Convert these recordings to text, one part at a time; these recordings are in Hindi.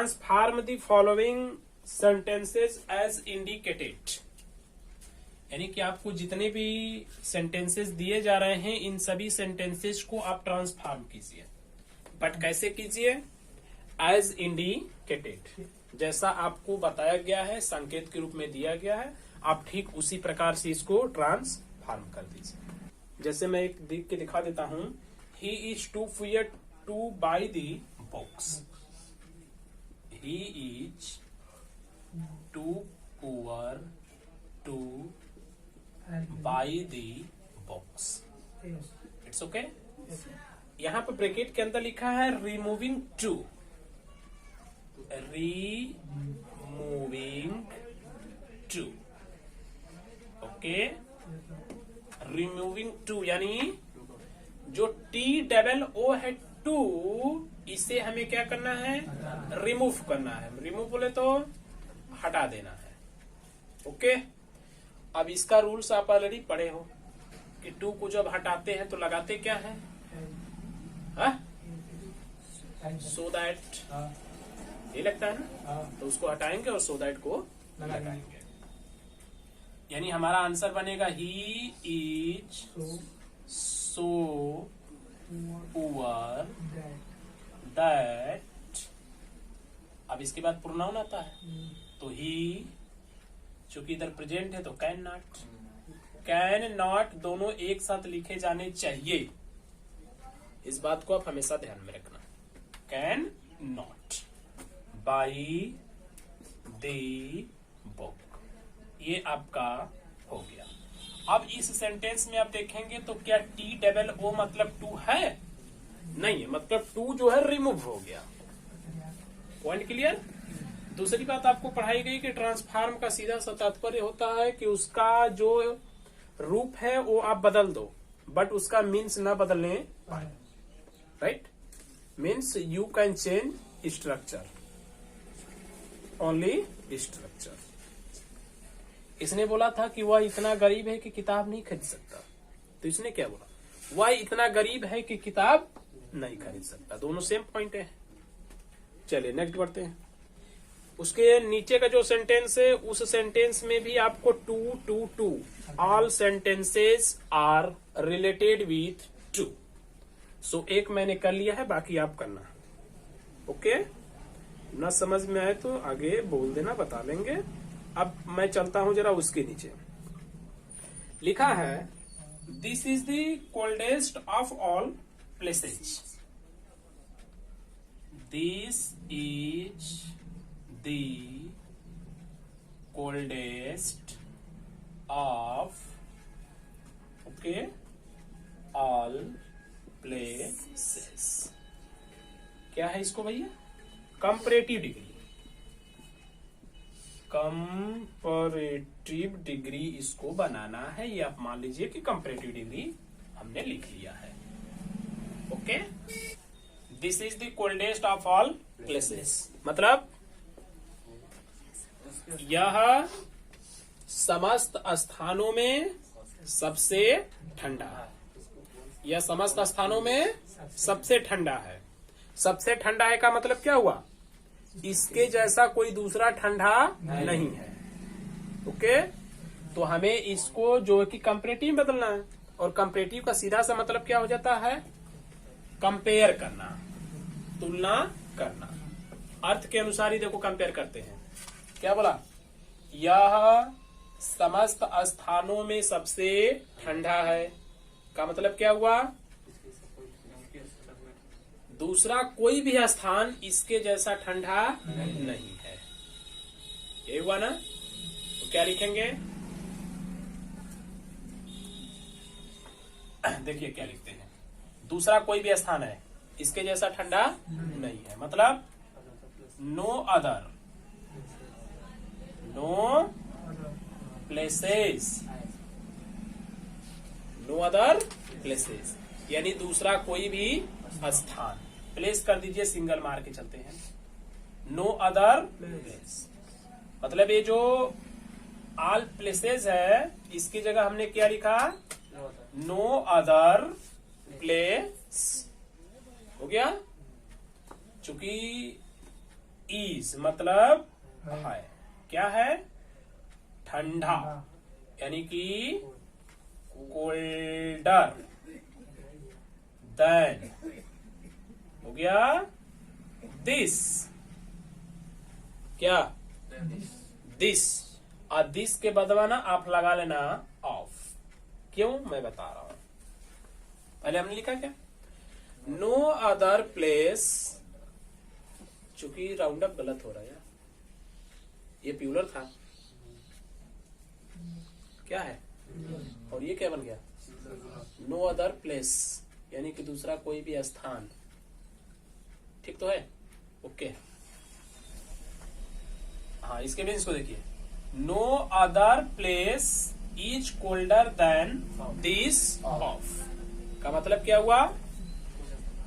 Transform the following sentences as indicated, यानी कि आपको जितने भी सेंटेंसेस दिए जा रहे हैं इन सभी सेंटेंसेस को आप ट्रांसफॉर्म कीजिए। बट कैसे कीजिए? एज इंडिकेटेड, जैसा आपको बताया गया है, संकेत के रूप में दिया गया है, आप ठीक उसी प्रकार से इसको ट्रांसफॉर्म कर दीजिए। जैसे मैं एक देख के दिखा देता हूं, he is too poor to buy the books, he is too poor to buy the books. It's okay. यहां पर ब्रैकेट के अंदर लिखा है removing too, removing too, okay. Removing too यानी जो टी डबल ओ है टू, इसे हमें क्या करना है? रिमूव करना है। रिमूव बोले तो हटा देना है, ओके। अब इसका रूल्स आप ऑलरेडी पढ़े हो कि टू को जब हटाते हैं तो लगाते क्या है? सो दैट, ये लगता है ना, तो उसको हटाएंगे और सो दैट को लगाएंगे। यानी हमारा आंसर बनेगा he is so poor that. अब इसके बाद प्रोनाउन आता है, तो ही चूंकि इधर प्रेजेंट है तो कैन नॉट, कैन नॉट दोनों एक साथ लिखे जाने चाहिए। इस बात को आप हमेशा ध्यान में रखना। Can not by the book, ये आपका हो गया। अब इस सेंटेंस में आप देखेंगे तो क्या टी डबल ओ मतलब टू है? नहीं है, मतलब टू जो है रिमूव हो गया। Point clear? दूसरी बात आपको पढ़ाई गई कि ट्रांसफॉर्म का सीधा सा तात्पर्य होता है कि उसका जो रूप है वो आप बदल दो, बट उसका मीन्स ना बदलने पाए। Right? Means you can change structure, only structure. इसने बोला था कि वह इतना गरीब है कि किताब नहीं खरीद सकता, तो इसने क्या बोला? वह इतना गरीब है कि किताब नहीं खरीद सकता। दोनों सेम पॉइंट है। चलिए नेक्स्ट बढ़ते हैं। उसके नीचे का जो सेंटेंस है उस सेंटेंस में भी आपको too too too, all sentences are related with too. So एक मैंने कर लिया है, बाकी आप करना, ओके। ना समझ में आए तो आगे बोल देना, बता लेंगे। अब मैं चलता हूं जरा उसके नीचे। लिखा है this is the coldest of all places, this is the coldest of, okay, all places. क्या है इसको भैया? कंपैरेटिव डिग्री, कंपैरेटिव डिग्री इसको बनाना है। ये आप मान लीजिए कि कंपैरेटिव डिग्री हमने लिख लिया है, okay. This is the coldest of all places मतलब यह समस्त स्थानों में सबसे ठंडा है। यह समस्त स्थानों में सबसे ठंडा है। सबसे ठंडा है का मतलब क्या हुआ? इसके जैसा कोई दूसरा ठंडा नहीं है, ओके। तो हमें इसको जो कि कंपैरेटिव बदलना है, और कंपैरेटिव का सीधा सा मतलब क्या हो जाता है? कंपेयर करना, तुलना करना। अर्थ के अनुसार ही देखो कंपेयर करते हैं। क्या बोला? यह समस्त स्थानों में सबसे ठंडा है का मतलब क्या हुआ? दूसरा कोई भी स्थान इसके जैसा ठंडा नहीं है। ये हुआ ना? तो क्या लिखेंगे? देखिए क्या लिखते हैं। दूसरा कोई भी स्थान है इसके जैसा ठंडा नहीं है, मतलब no other, no places, no other places, यानी दूसरा कोई भी स्थान। प्लेस कर दीजिए, सिंगल मार के चलते हैं। नो अदर प्लेस मतलब ये जो ऑल प्लेसेस है इसकी जगह हमने क्या लिखा? No other place. हो गया? चूंकि इज मतलब है, क्या है? ठंडा, यानी कि कोल्डर देन हो गया दिस, क्या? दिस। और दिस के बदला ना आप लगा लेना ऑफ। क्यों? मैं बता रहा हूं। पहले हमने लिखा क्या? नो अदर प्लेस, चूंकि राउंड अप गलत हो रहा है यार, ये प्यूलर था, क्या है? और ये क्या बन गया? नो अदर प्लेस, यानी कि दूसरा कोई भी स्थान। ठीक तो है? ओके। हाँ, इसके मीन्स को देखिए, no other place is colder than this of का मतलब क्या हुआ?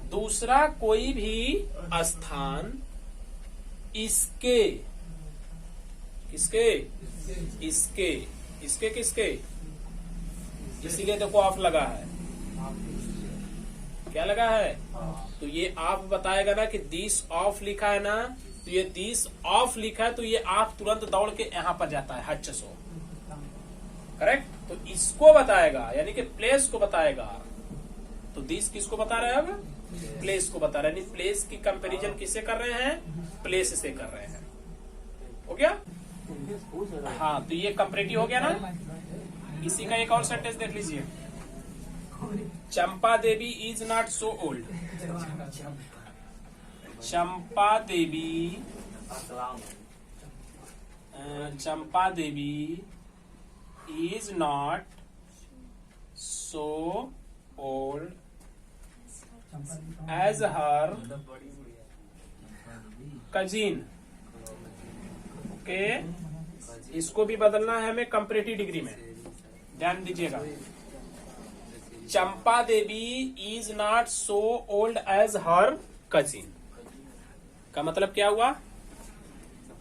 दूसरा कोई भी स्थान इसके, किसके? इसके, इसके किसके? इसीलिए देखो ऑफ लगा है, क्या लगा है? तो ये आप बताएगा ना कि दिस ऑफ लिखा है ना, तो ये दिस ऑफ लिखा है तो ये आप तुरंत दौड़ के यहां पर जाता है हच सो, करेक्ट? तो इसको बताएगा, यानी कि प्लेस को बताएगा। तो दिस किसको बता रहे हैं? अब प्लेस को बता रहे हैं। प्लेस की कंपैरिजन किससे कर रहे हैं? प्लेस से कर रहे हैं। हो गया? हाँ, तो ये कंपैरेटिव हो गया ना। इसी का एक और सेंटेंस देख लीजिए, Champa Devi is not so old. Champa Devi, Champa Devi is not so old as her cousin. Okay, इसको भी बदलना है हमें कंपैरेटिव डिग्री में, ध्यान दीजिएगा। Champa Devi is not so old as her cousin का मतलब क्या हुआ?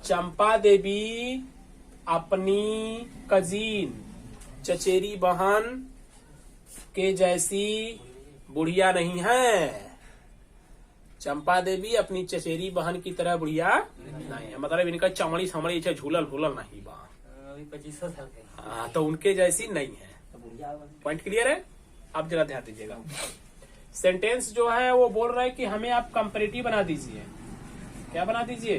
चंपा देवी अपनी कजिन, चचेरी बहन के जैसी बुढ़िया नहीं है। चंपा देवी अपनी चचेरी बहन की तरह बुढ़िया नहीं है, मतलब इनका चमड़ी समड़ी झूलल भूलल नहीं बा, 25 साल के। हाँ, तो उनके जैसी नहीं है। पॉइंट क्लियर है? अब जरा ध्यान दीजिएगा। सेंटेंस जो है वो बोल रहा है कि हमें आप कंपैरेटिव बना दीजिए। क्या बना दीजिए?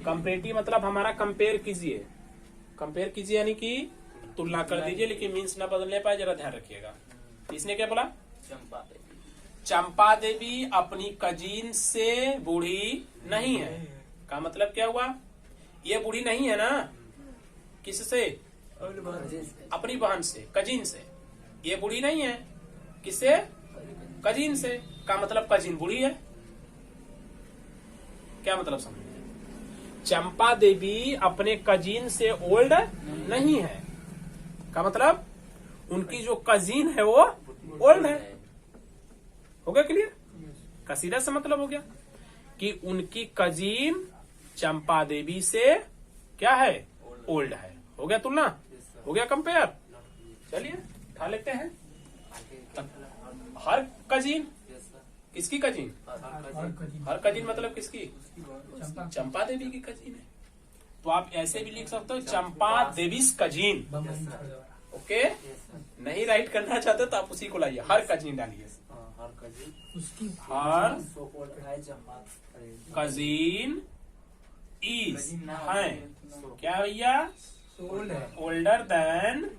कंपैरेटिव मतलब हमारा कंपेयर कीजिए। कंपेयर कीजिए यानी कि तुलना कर दीजिए, लेकिन मीन्स ना बदलने पाए, जरा ध्यान रखिएगा। इसने क्या बोला? चंपा देवी अपनी कजिन से बूढ़ी नहीं है का मतलब क्या हुआ? ये बूढ़ी नहीं है ना, किससे? अपनी बहन से, कजिन से। ये बूढ़ी नहीं है, किससे? कजिन से का मतलब कजिन बूढ़ी है। क्या मतलब समझे? चंपा देवी अपने कजिन से ओल्ड नहीं है का मतलब उनकी जो कजिन है वो ओल्ड है। हो गया क्लियर? का सीधा सा मतलब हो गया कि उनकी कजिन चंपा देवी से क्या है? ओल्ड है। हो गया तुलना? हो गया कंपेयर? चलिए उठा लेते हैं। हर कजिन, किसकी कजिन? हर कजिन मतलब किसकी? चंपा देवी की कजिन है। तो आप ऐसे भी लिख सकते हो, चंपा देवीस कजिन। ओके, नहीं राइट करना चाहते तो आप उसी को लाइए, हर कजिन डालिए। हर कजिन इज है क्या भैया? ओल्डर देन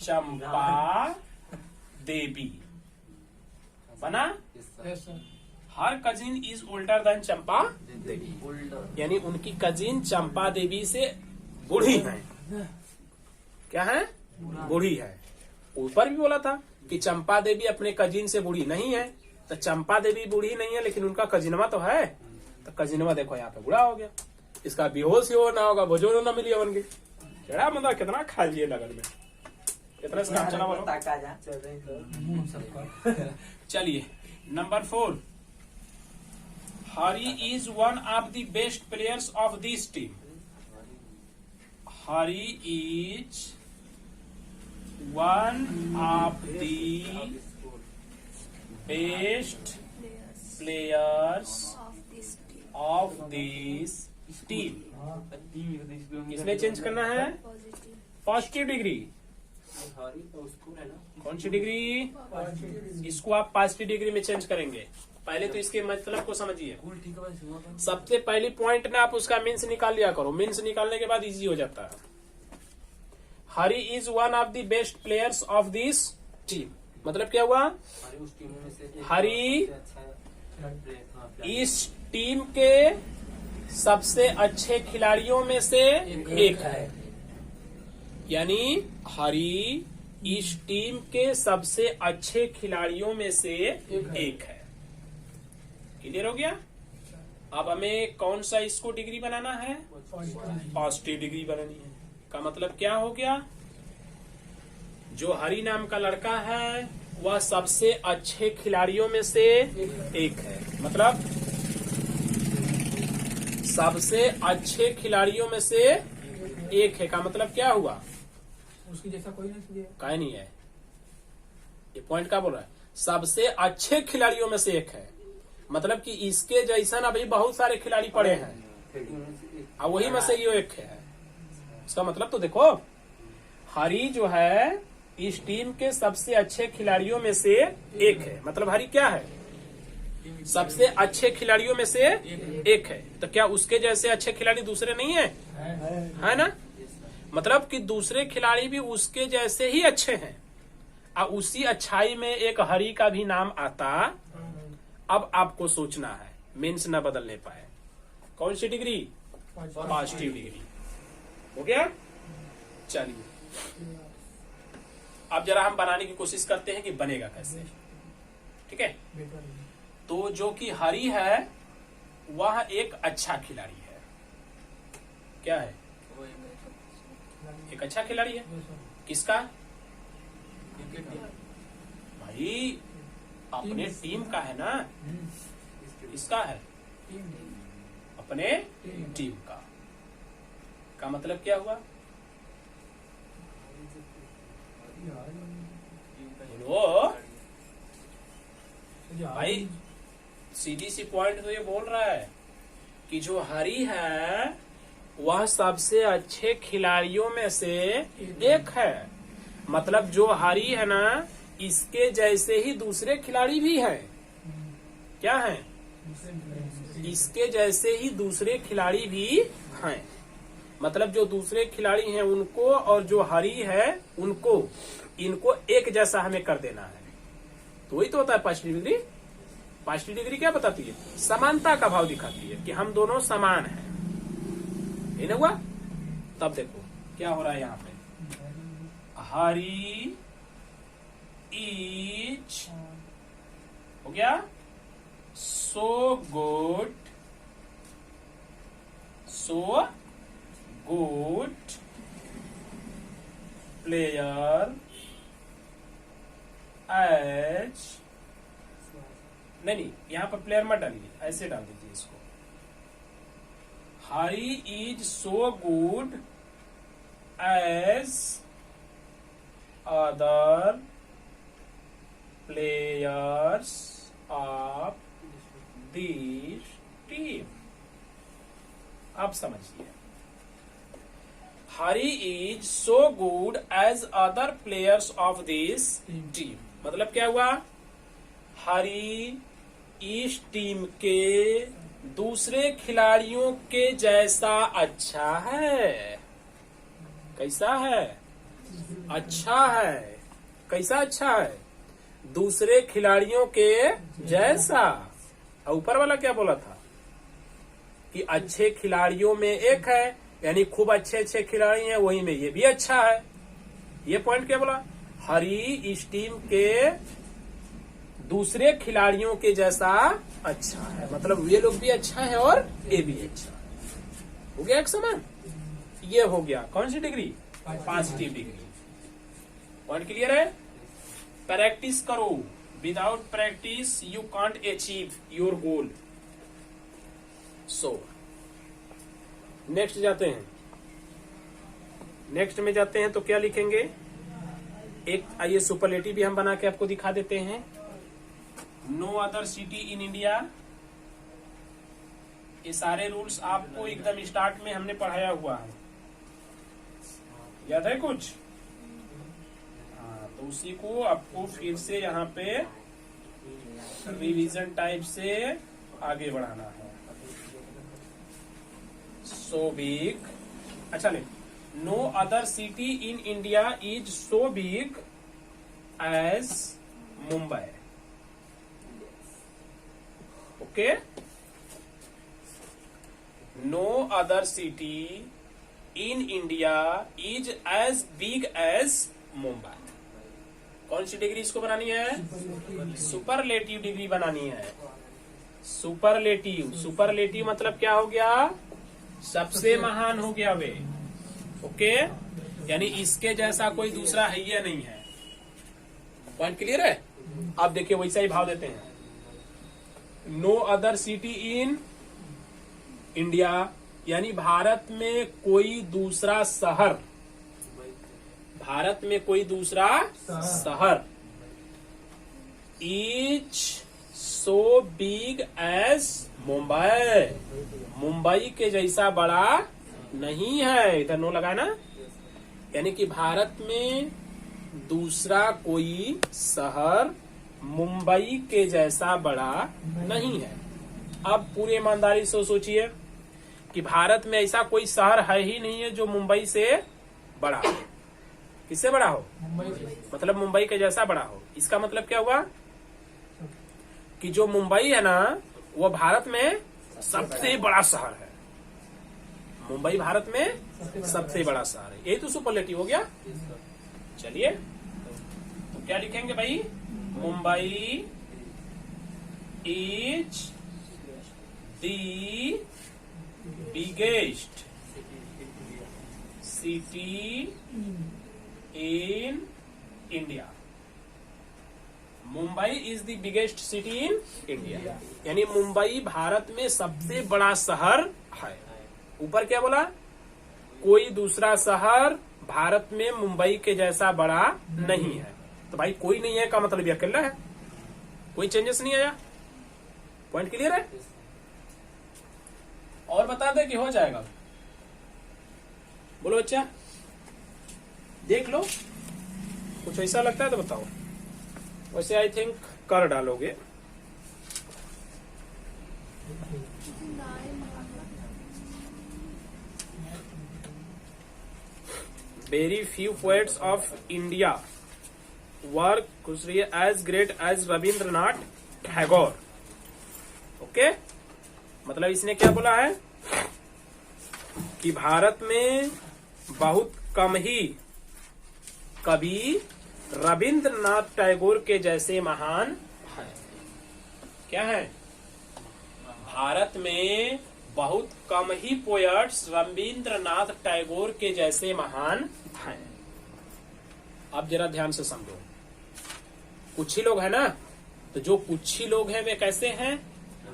चंपा देवी। बना? हर कजिन इज ओल्डर देन चंपा देवी, यानी उनकी कजिन चंपा देवी से बूढ़ी है। क्या है? बूढ़ी है। ऊपर भी बोला था कि चंपा देवी अपने कजिन से बूढ़ी नहीं है, तो चंपा देवी बूढ़ी नहीं है लेकिन उनका कजिनवा तो है। तो कजिनवा देखो यहाँ पे बूढ़ा हो गया, इसका बेहोश ही हो ना होगा, भोजन ना मिली होंगे। केड़ा मतलब कितना खा लिए लगन में, कितना से काम चला बोलो। चलिए number 4, Hari is one of the best players of this team. Hari is one of the best players of this team. किसमें चेंज करना है? Positive degree. कौन सी डिग्री? इसको आप पॉजिटिव डिग्री में चेंज करेंगे। पहले तो इसके मतलब को समझिए। सबसे पहली पॉइंट ना आप उसका मीन्स निकाल लिया करो। मीन्स निकालने के बाद इजी हो जाता है। Hari is one of the best players of this team. मतलब क्या हुआ? हरी इस टीम के सबसे अच्छे खिलाड़ियों में से एक है। यानी हरी इस टीम के सबसे अच्छे खिलाड़ियों में से एक है। क्लियर हो गया? अब हमें कौन सा इसको डिग्री बनाना है? पॉजिटिव डिग्री बनानी है। का मतलब क्या हो गया? जो हरी नाम का लड़का है वह सबसे अच्छे खिलाड़ियों में से एक है। मतलब सबसे अच्छे खिलाड़ियों में से एक है का मतलब क्या हुआ? उसकी जैसा कोई नहीं है। काहे नहीं है? ये पॉइंट क्या बोल रहा है? सबसे अच्छे खिलाड़ियों में से एक है। मतलब कि इसके जैसा ना भाई बहुत सारे खिलाड़ी पड़े हैं और वही में से ये एक है। इसका मतलब तो देखो, हरी जो है इस टीम के सबसे अच्छे खिलाड़ियों में से एक है। मतलब हरी क्या है? सबसे अच्छे खिलाड़ियों में से एक है। तो क्या उसके जैसे अच्छे खिलाड़ी दूसरे नहीं है ना? मतलब कि दूसरे खिलाड़ी भी उसके जैसे ही अच्छे हैं और उसी अच्छाई में एक हरी का भी नाम आता। अब आपको सोचना है, मीन्स न बदलने पाए। कौन सी डिग्री? Positive degree. हो गया? चलिए अब जरा हम बनाने की कोशिश करते हैं कि बनेगा कैसे। ठीक है? तो जो कि हरी है वह एक अच्छा खिलाड़ी है। क्या है? एक अच्छा खिलाड़ी है। किसका? भाई अपने टीम का है ना। किसका है? अपने टीम का मतलब क्या हुआ? बोलो भाई। सीधी सी पॉइंट तो ये बोल रहा है कि जो हरी है वह सबसे अच्छे खिलाड़ियों में से एक है। मतलब जो हरी है ना इसके जैसे ही दूसरे खिलाड़ी भी हैं। क्या हैं? इसके जैसे ही दूसरे खिलाड़ी भी हैं। मतलब जो दूसरे खिलाड़ी हैं उनको और जो हरी है उनको, इनको एक जैसा हमें कर देना है। तो वही तो होता है पॉजिटिव डिग्री। पॉजिटिव डिग्री क्या बताती है? समानता का भाव दिखाती है कि हम दोनों समान हैं। ये ना हुआ? तब देखो क्या हो रहा है यहाँ पे। हरी इज हो गया सो गुड प्लेयर एज, नहीं यहां पर प्लेयर मत डालिए, ऐसे डाल दीजिए इसको। Hari is so good as other players of this team. आप समझिए, Hari is so good as other players of this team. मतलब क्या हुआ? हरी इस टीम के दूसरे खिलाड़ियों के जैसा अच्छा है। कैसा है? अच्छा है। कैसा अच्छा है? दूसरे खिलाड़ियों के जैसा। और ऊपर वाला क्या बोला था कि अच्छे खिलाड़ियों में एक है, यानी खूब अच्छे अच्छे खिलाड़ी हैं, वही में ये भी अच्छा है। ये पॉइंट क्या बोला? हरी इस टीम के दूसरे खिलाड़ियों के जैसा अच्छा है। मतलब ये लोग भी अच्छा है और ये भी अच्छा है। हो गया एक समान। ये हो गया कौन सी degree? Positive degree. Point clear है? प्रैक्टिस करो। Without practice you can't achieve your goal. So next जाते हैं। नेक्स्ट में जाते हैं तो क्या लिखेंगे? एक आइए सुपरलेटिव भी हम बना के आपको दिखा देते हैं। No other city in India ये सारे रूल्स आपको एकदम स्टार्ट में हमने पढ़ाया हुआ है, याद है कुछ? हाँ, तो उसी को आपको फिर से यहाँ पे रिवीजन टाइप से आगे बढ़ाना है। सो बिग, अच्छा ले, no other city in India is so big as Mumbai. Okay, no other city in India is as big as Mumbai. कौन सी डिग्री इसको बनानी है? सुपरलेटिव डिग्री बनानी है। सुपरलेटिव, सुपरलेटिव मतलब क्या हो गया? सबसे महान हो गया वे। ओके, यानी इसके जैसा कोई दूसरा है या नहीं है। पॉइंट क्लियर है? आप देखिए वैसा ही भाव देते हैं। No other city in India, यानी भारत में कोई दूसरा शहर, भारत में कोई दूसरा शहर is so big as Mumbai, Mumbai के जैसा बड़ा नहीं है। इधर नो लगा ना, यानी कि भारत में दूसरा कोई शहर मुंबई के जैसा बड़ा नहीं है। अब पूरी ईमानदारी से सोचिए कि भारत में ऐसा कोई शहर है ही नहीं है जो मुंबई से बड़ा हो। किससे बड़ा हो? मुंबई से। मतलब मुंबई के जैसा बड़ा हो। इसका मतलब क्या हुआ कि जो मुंबई है ना, वो भारत में सबसे बड़ा शहर है। मुंबई भारत में सबसे बड़ा शहर है। यही तो सुपरलेटिव हो गया। चलिए, तो क्या लिखेंगे भाई? Mumbai is the biggest city in India. Mumbai is the biggest city in India, यानी मुंबई भारत में सबसे बड़ा शहर है। ऊपर क्या बोला? कोई दूसरा शहर भारत में मुंबई के जैसा बड़ा नहीं है। तो भाई कोई नहीं है का मतलब ये अकेला है, कोई चेंजेस नहीं आया। पॉइंट क्लियर है? और बता दे कि हो जाएगा। बोलो बच्चा, देख लो, कुछ ऐसा लगता है तो बताओ। वैसे आई थिंक कर डालोगे। Very few poets of India were कुछ as great as Rabindranath Tagore. Okay, मतलब इसने क्या बोला है कि भारत में बहुत कम ही कवि रविंद्रनाथ टैगोर के जैसे महान है। क्या है? भारत में बहुत कम ही पोएट्स रविंद्रनाथ टैगोर के जैसे महान हैं। अब जरा ध्यान से समझो। कुछ ही लोग हैं ना, तो जो कुछ ही लोग हैं वे कैसे हैं?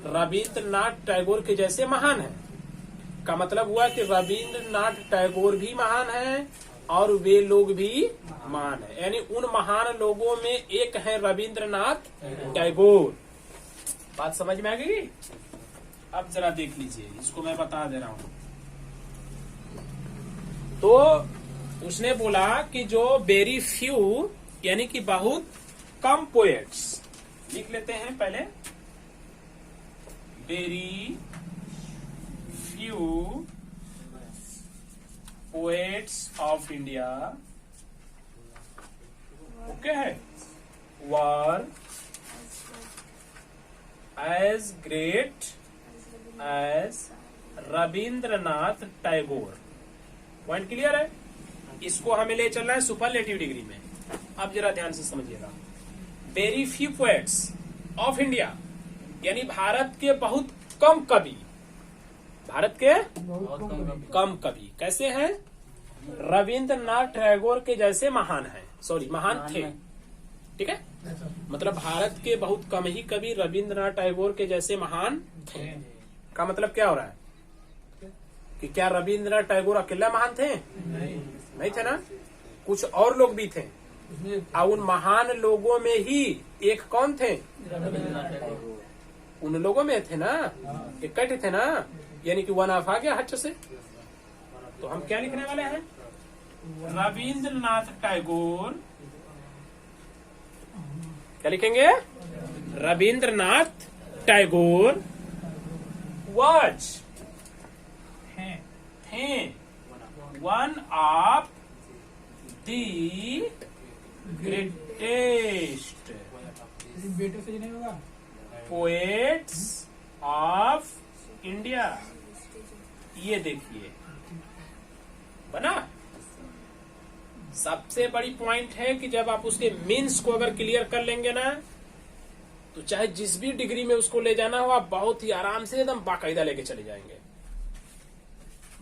रविंद्रनाथ टैगोर के जैसे महान हैं। का मतलब हुआ कि रविंद्रनाथ टैगोर भी महान हैं और वे लोग भी महान हैं, यानी उन महान लोगों में एक है रविंद्रनाथ टैगोर। बात समझ में आ गई? अब जरा देख लीजिए, इसको मैं बता दे रहा हूं। तो उसने बोला कि जो वेरी फ्यू, यानी कि बहुत कम पोएट्स, लिख लेते हैं पहले। Very few poets of India, okay है, were as great as Rabindranath Tagore. Point clear है? इसको हमें ले चलना है सुपरलेटिव डिग्री में। अब जरा ध्यान से समझिएगा। Very few poets of India, यानी भारत के बहुत कम कवि, भारत के कम कवि कैसे हैं? रविंद्रनाथ टैगोर के जैसे महान हैं, सॉरी महान थे। ठीक है, मतलब भारत के बहुत कम ही कवि रविंद्रनाथ टैगोर के जैसे महान थे। का मतलब क्या हो रहा है कि क्या रविंद्रनाथ टैगोर अकेला महान थे? नहीं थे ना, कुछ और लोग भी थे। और उन महान लोगों में ही एक कौन थे? उन लोगों में थे ना, इकट्ठे थे ना, यानी कि 1 ऑफ आ गया हच से। तो हम क्या लिखने वाले हैं? रविंद्रनाथ टैगोर, क्या लिखेंगे? रविंद्रनाथ टैगोर was हैं 1 of the greatest लेकिन बेटे से नहीं होगा। poets of India। ये देखिए बना। सबसे बड़ी पॉइंट है कि जब आप उसके मीन्स को अगर क्लियर कर लेंगे ना, तो चाहे जिस भी डिग्री में उसको ले जाना हो आप बहुत ही आराम से एकदम बाकायदा लेके चले जाएंगे।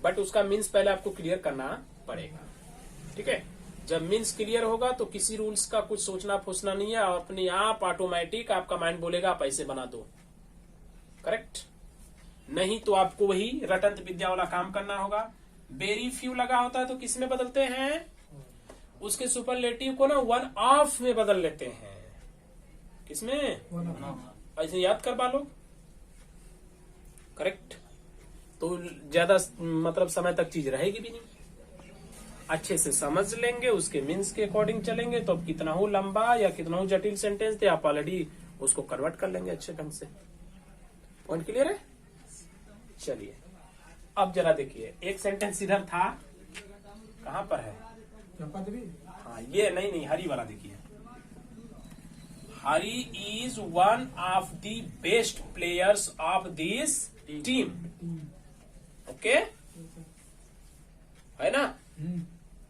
बट उसका मीन्स पहले आपको क्लियर करना पड़ेगा। ठीक है, जब मीन्स क्लियर होगा तो किसी रूल्स का कुछ सोचना फूसना नहीं है, अपने आप ऑटोमेटिक आपका माइंड बोलेगा आप ऐसे बना दो। करेक्ट? नहीं तो आपको वही रटंत विद्या वाला काम करना होगा। वेरी फ्यू लगा होता है तो किस में बदलते हैं? उसके सुपरलेटिव को ना 1 ऑफ में बदल लेते हैं। किसमें? ऐसे याद कर पा लोग। करेक्ट? तो ज्यादा मतलब समय तक चीज रहेगी भी नहीं। अच्छे से समझ लेंगे, उसके मीन्स के अकॉर्डिंग चलेंगे, तो अब कितना हो लंबा या कितना हो जटिल सेंटेंस थे आप ऑलरेडी उसको कन्वर्ट कर लेंगे अच्छे ढंग से। पॉइंट क्लियर है? चलिए अब जरा देखिए, एक सेंटेंस इधर था, कहां पर है? हाँ ये नहीं हरी वाला देखिए। Hari is 1 of the best players of this team. Okay है ना?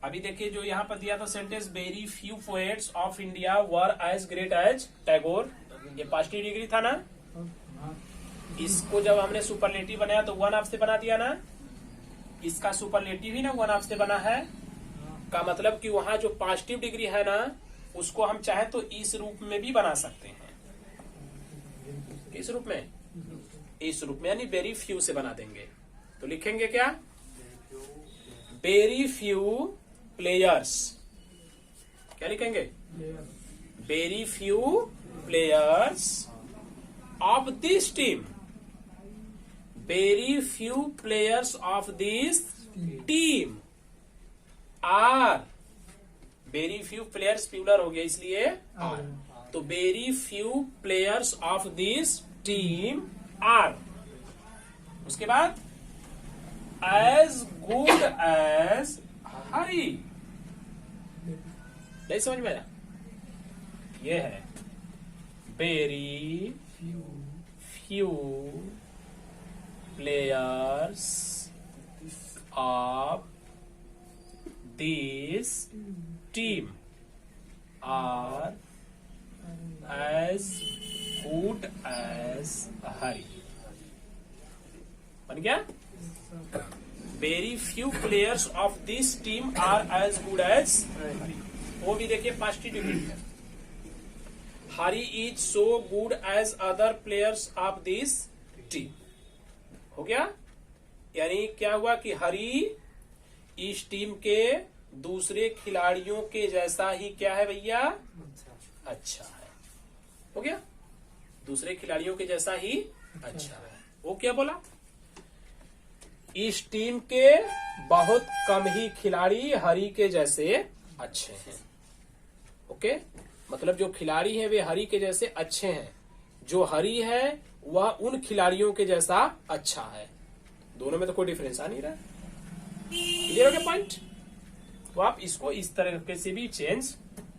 अभी देखिए जो यहाँ पर दिया था sentence, very few poets of India were as great as Tagore, ये पॉजिटिव डिग्री था ना। इसको जब हमने सुपरलेटिव बनाया तो 1 ऑफ से बना दिया ना। इसका सुपरलेटिव ही ना 1 ऑफ से बना है, का मतलब कि वहां जो पॉजिटिव डिग्री है ना उसको हम चाहे तो इस रूप में भी बना सकते हैं। इस रूप में, इस रूप में यानी वेरी फ्यू से बना देंगे। तो लिखेंगे क्या? Very few players. क्या लिखेंगे? Very few players of this team. Very few players of this team are. Very few players plural हो गया इसलिए आर। तो very few players of this team are. उसके बाद एज गुड एज हरी। नहीं समझ में आया? ये है very few players of this team are as good as Hari. बन गया? Very few players of this team are as good as Hari. वो भी देखिए पॉजिटिव डिग्री है। Hari is so good as other players of this team. हो गया? यानी क्या हुआ कि हरी इस टीम के दूसरे खिलाड़ियों के जैसा ही क्या है भैया? अच्छा है। हो गया? दूसरे खिलाड़ियों के जैसा ही अच्छा है। वो क्या बोला? इस टीम के बहुत कम ही खिलाड़ी हरी के जैसे अच्छे हैं। ओके, मतलब जो खिलाड़ी हैं वे हरी के जैसे अच्छे हैं, जो हरी है वह उन खिलाड़ियों के जैसा अच्छा है। दोनों में तो कोई डिफरेंस आ नहीं रहा। क्लियर हो गया पॉइंट? तो आप इसको इस तरीके से भी चेंज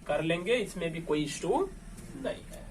कर लेंगे, इसमें भी कोई इशू नहीं है।